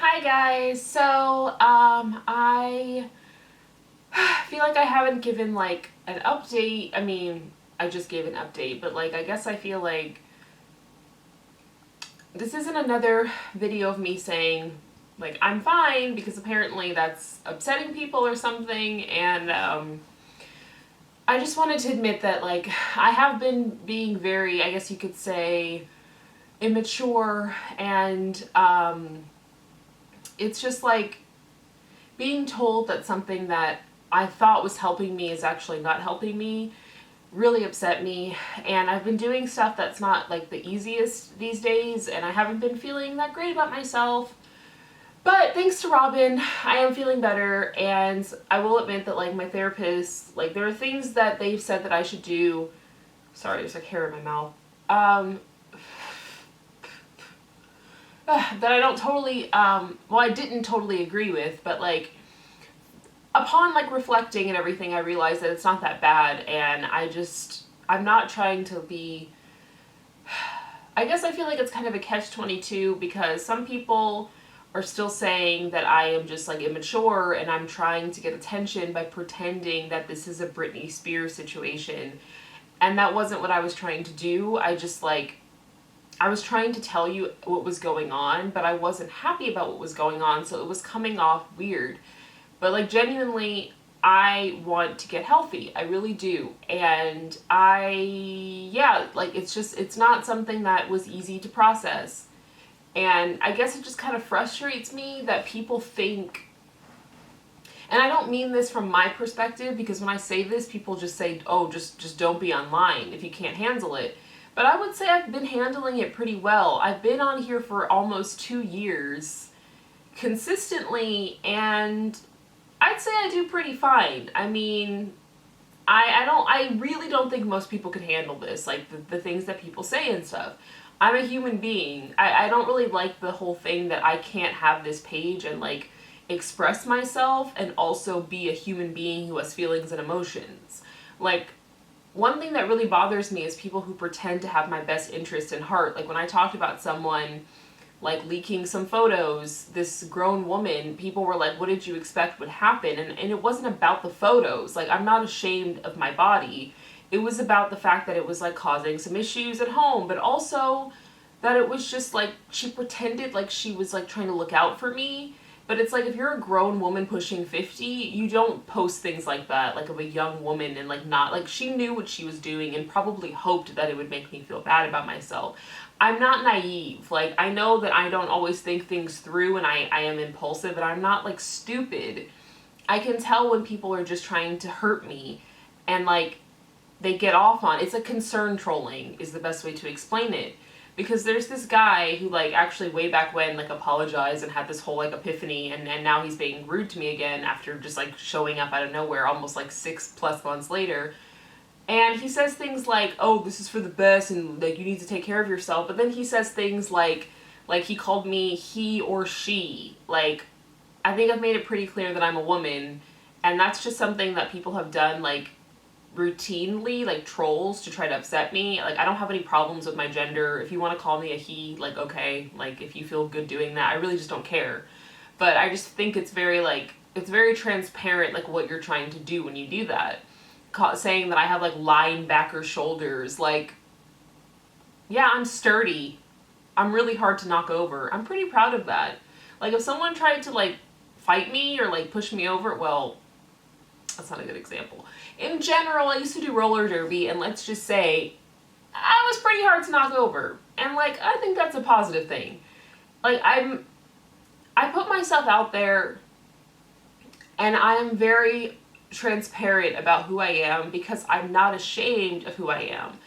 Hi guys. I feel like I haven't given like an update. I mean, I just gave an update, but like I guess I feel like this isn't another video of me saying like I'm fine because apparently that's upsetting people or something and I just wanted to admit that like I have been being very, I guess you could say, immature and it's just like being told that something that I thought was helping me is actually not helping me really upset me. And I've been doing stuff that's not like the easiest these days, and I haven't been feeling that great about myself. But thanks to Robin, I am feeling better, and I will admit that like my therapist, like there are things that they've said that I should do. Sorry, there's like hair in my mouth. That I don't totally, well, I didn't totally agree with, but like upon like reflecting and everything, I realized that it's not that bad, and I'm not trying to be, I guess I feel like it's kind of a catch-22 because some people are still saying that I am just like immature and I'm trying to get attention by pretending that this is a Britney Spears situation. And that wasn't what I was trying to do. I was trying to tell you what was going on, but I wasn't happy about what was going on, so it was coming off weird. But like genuinely, I want to get healthy. I really do. And yeah, like it's not something that was easy to process. And I guess it just kind of frustrates me that people think, and I don't mean this from my perspective, because when I say this, people just say, oh, just don't be online if you can't handle it. But I would say I've been handling it pretty well. I've been on here for almost 2 years consistently, and I'd say I do pretty fine. I mean, I really don't think most people could handle this, like the things that people say and stuff. I'm a human being. I don't really like the whole thing that I can't have this page and like express myself and also be a human being who has feelings and emotions. Like, one thing that really bothers me is people who pretend to have my best interest in heart. Like when I talked about someone like leaking some photos, this grown woman, people were like, what did you expect would happen? And it wasn't about the photos. Like, I'm not ashamed of my body. It was about the fact that it was like causing some issues at home, but also that it was just like she pretended like she was like trying to look out for me. But it's like if you're a grown woman pushing 50, you don't post things like that, like of a young woman, and like not like she knew what she was doing and probably hoped that it would make me feel bad about myself. I'm not naive. Like, I know that I don't always think things through and I am impulsive, and I'm not like stupid. I can tell when people are just trying to hurt me and like they get off on it's like concern trolling is the best way to explain it. Because there's this guy who like actually way back when like apologized and had this whole like epiphany, and now he's being rude to me again after just like showing up out of nowhere almost like 6+ months later. And he says things like, oh, this is for the best and like you need to take care of yourself. But then he says things like he called me he or she. Like, I think I've made it pretty clear that I'm a woman, and that's just something that people have done like routinely, like trolls, to try to upset me. Like, I don't have any problems with my gender. If you want to call me a he, like, okay, like if you feel good doing that, I really just don't care. But I just think it's very like it's very transparent like what you're trying to do when you do that. Saying that I have like linebacker shoulders, like, yeah, I'm sturdy. I'm really hard to knock over. I'm pretty proud of that. Like, if someone tried to like fight me or like push me over, well, that's not a good example. In general, I used to do roller derby, and let's just say I was pretty hard to knock over. And like, I think that's a positive thing. Like, I put myself out there, and I'm very transparent about who I am because I'm not ashamed of who I am.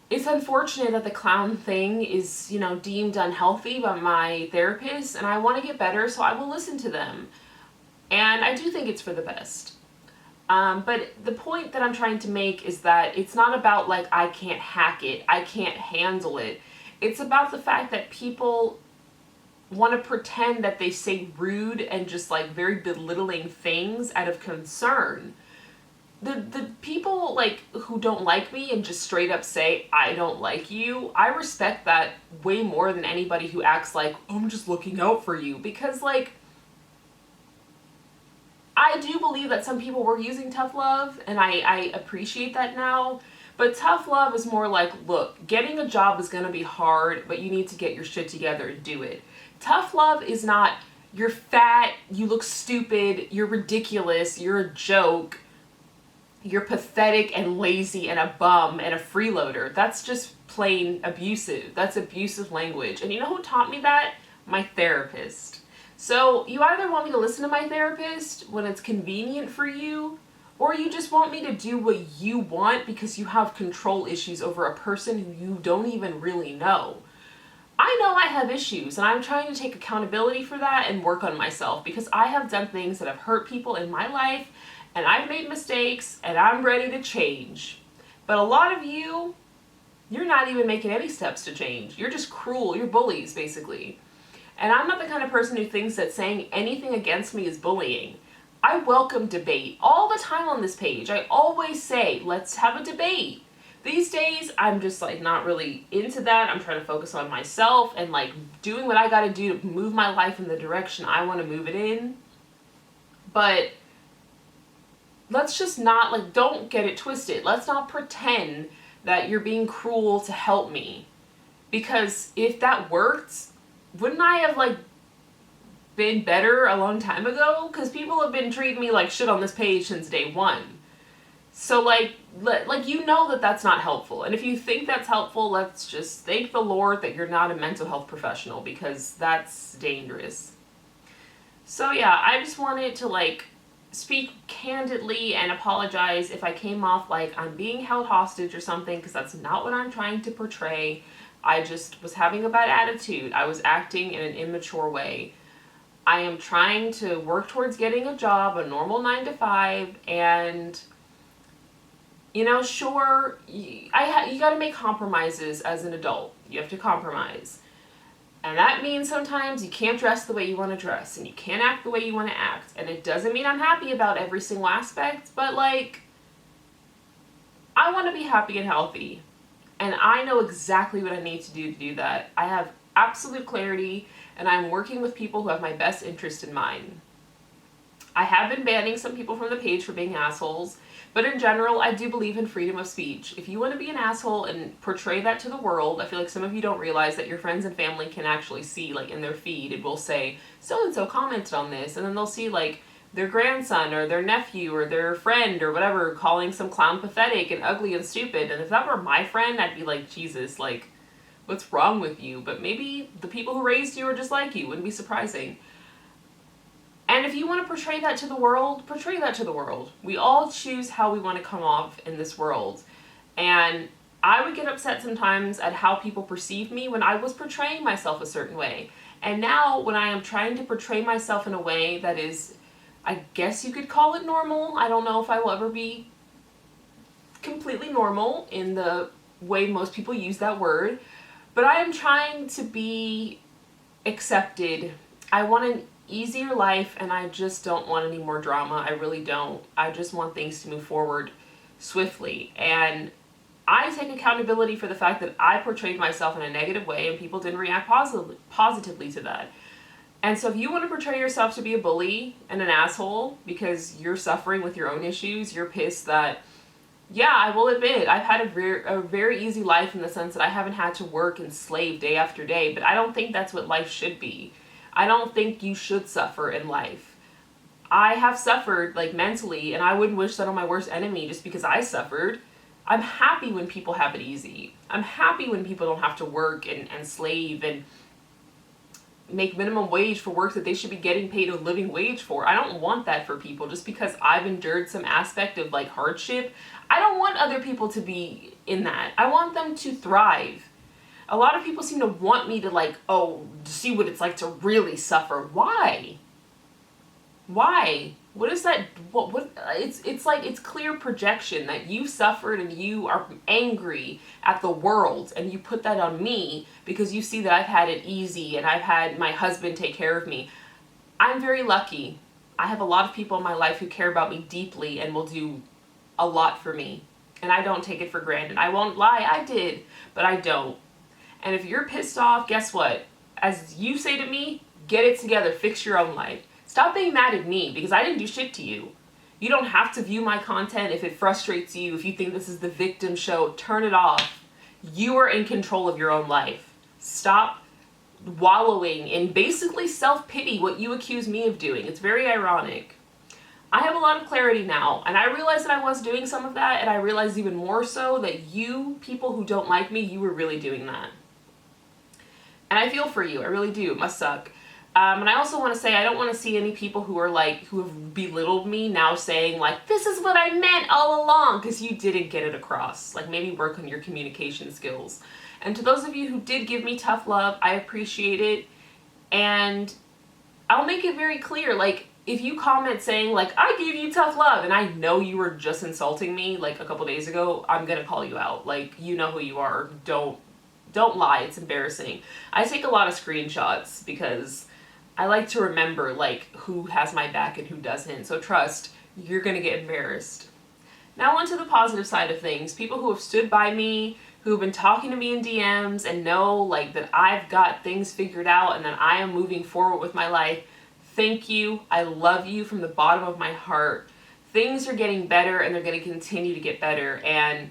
It's unfortunate that the clown thing is, deemed unhealthy by my therapist, and I want to get better, so I will listen to them. And I do think it's for the best. But the point that I'm trying to make is that it's not about like I can't hack it, I can't handle it. It's about the fact that people want to pretend that they say rude and just like very belittling things out of concern, the people like who don't like me and just straight up say I don't like you, I respect that way more than anybody who acts like, oh, I'm just looking out for you. Because like, I do believe that some people were using tough love, and I appreciate that now. But tough love is more like, look, getting a job is going to be hard, but you need to get your shit together and do it. Tough love is not, you're fat, you look stupid, you're ridiculous, you're a joke, you're pathetic and lazy and a bum and a freeloader. That's just plain abusive. That's abusive language. And you know who taught me that? My therapist. So you either want me to listen to my therapist when it's convenient for you, or you just want me to do what you want because you have control issues over a person who you don't even really know. I know I have issues, and I'm trying to take accountability for that and work on myself, because I have done things that have hurt people in my life, and I've made mistakes, and I'm ready to change. But a lot of you, you're not even making any steps to change. You're just cruel. You're bullies, basically. And I'm not the kind of person who thinks that saying anything against me is bullying. I welcome debate all the time on this page. I always say, let's have a debate. These days, I'm just like not really into that. I'm trying to focus on myself and like doing what I gotta do to move my life in the direction I want to move it in. But let's just not, like, don't get it twisted. Let's not pretend that you're being cruel to help me. Because if that worked, wouldn't I have like been better a long time ago? Because people have been treating me like shit on this page since day one. So like you know that that's not helpful. And if you think that's helpful, let's just thank the Lord that you're not a mental health professional, because that's dangerous. So yeah, I just wanted to like speak candidly and apologize if I came off like I'm being held hostage or something, because that's not what I'm trying to portray. I just was having a bad attitude. I was acting in an immature way. I am trying to work towards getting a job, a normal 9 to 5, and you know, sure, you got to make compromises as an adult. You have to compromise. And that means sometimes you can't dress the way you want to dress, and you can't act the way you want to act. And it doesn't mean I'm happy about every single aspect, but like, I want to be happy and healthy. And I know exactly what I need to do that. I have absolute clarity, and I'm working with people who have my best interest in mind. I have been banning some people from the page for being assholes, but in general, I do believe in freedom of speech. If you want to be an asshole and portray that to the world, I feel like some of you don't realize that your friends and family can actually see, like in their feed, it will say, so-and-so commented on this, and then they'll see like their grandson or their nephew or their friend or whatever calling some clown pathetic and ugly and stupid. And if that were my friend, I'd be like, Jesus, like, what's wrong with you? But maybe the people who raised you are just like you. Wouldn't be surprising. And if you want to portray that to the world, portray that to the world. We all choose how we want to come off in this world. And I would get upset sometimes at how people perceive me when I was portraying myself a certain way. And now when I am trying to portray myself in a way that is, I guess you could call it normal. I don't know if I will ever be completely normal in the way most people use that word. But I am trying to be accepted. I want an easier life, and I just don't want any more drama. I really don't. I just want things to move forward swiftly. And I take accountability for the fact that I portrayed myself in a negative way and people didn't react positively to that. And so if you want to portray yourself to be a bully and an asshole because you're suffering with your own issues, you're pissed that, yeah, I will admit, I've had a very easy life in the sense that I haven't had to work and slave day after day, but I don't think that's what life should be. I don't think you should suffer in life. I have suffered, like, mentally, and I wouldn't wish that on my worst enemy just because I suffered. I'm happy when people have it easy. I'm happy when people don't have to work and slave and make minimum wage for work that they should be getting paid a living wage for. I don't want that for people just because I've endured some aspect of like hardship. I don't want other people to be in that. I want them to thrive. A lot of people seem to want me to like, oh, see what it's like to really suffer. Why? Why? What is that? What it's like, it's clear projection that you suffered and you are angry at the world and you put that on me because you see that I've had it easy and I've had my husband take care of me. I'm very lucky. I have a lot of people in my life who care about me deeply and will do a lot for me. And I don't take it for granted. I won't lie, I did, but I don't. And if you're pissed off, guess what? As you say to me, get it together, fix your own life. Stop being mad at me because I didn't do shit to you. You don't have to view my content if it frustrates you, if you think this is the victim show, turn it off. You are in control of your own life. Stop wallowing in basically self-pity, what you accuse me of doing. It's very ironic. I have a lot of clarity now, and I realized that I was doing some of that, and I realized even more so that you, people who don't like me, you were really doing that. And I feel for you, I really do, it must suck. And I also want to say, I don't want to see any people who are like, who have belittled me now saying like, this is what I meant all along, because you didn't get it across. Like, maybe work on your communication skills. And to those of you who did give me tough love, I appreciate it. And I'll make it very clear, like, if you comment saying like, I gave you tough love, and I know you were just insulting me like a couple days ago, I'm gonna call you out. Like, you know who you are. Don't lie, it's embarrassing. I take a lot of screenshots because I like to remember like who has my back and who doesn't. So trust, you're gonna get embarrassed. Now on to the positive side of things. People who have stood by me, who have been talking to me in DMs and know like that I've got things figured out and that I am moving forward with my life. Thank you. I love you from the bottom of my heart. Things are getting better and they're going to continue to get better. And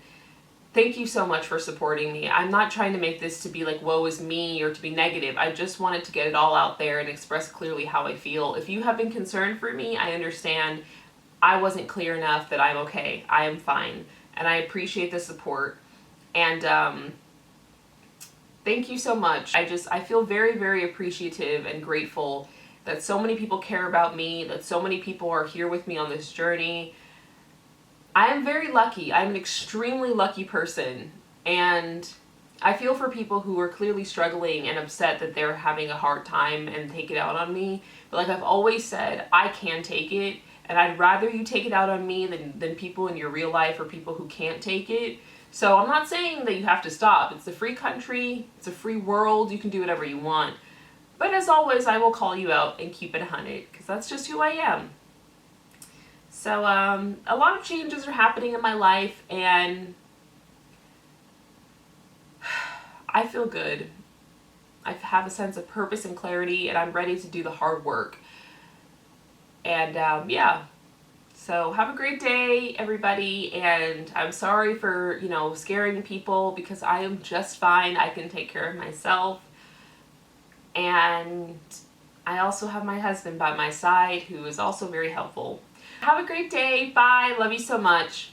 thank you so much for supporting me. I'm not trying to make this to be like, woe is me, or to be negative. I just wanted to get it all out there and express clearly how I feel. If you have been concerned for me, I understand. I wasn't clear enough that I'm okay. I am fine. And I appreciate the support. And thank you so much. I feel very, very appreciative and grateful that so many people care about me, that so many people are here with me on this journey. I am very lucky. I'm an extremely lucky person. And I feel for people who are clearly struggling and upset that they're having a hard time and take it out on me. But like I've always said, I can take it. And I'd rather you take it out on me than people in your real life or people who can't take it. So I'm not saying that you have to stop. It's a free country. It's a free world. You can do whatever you want. But as always, I will call you out and keep it 100 because that's just who I am. So a lot of changes are happening in my life and I feel good. I have a sense of purpose and clarity and I'm ready to do the hard work. And yeah. So have a great day, everybody, and I'm sorry for, scaring people because I am just fine. I can take care of myself. And I also have my husband by my side who is also very helpful. Have a great day. Bye. Love you so much.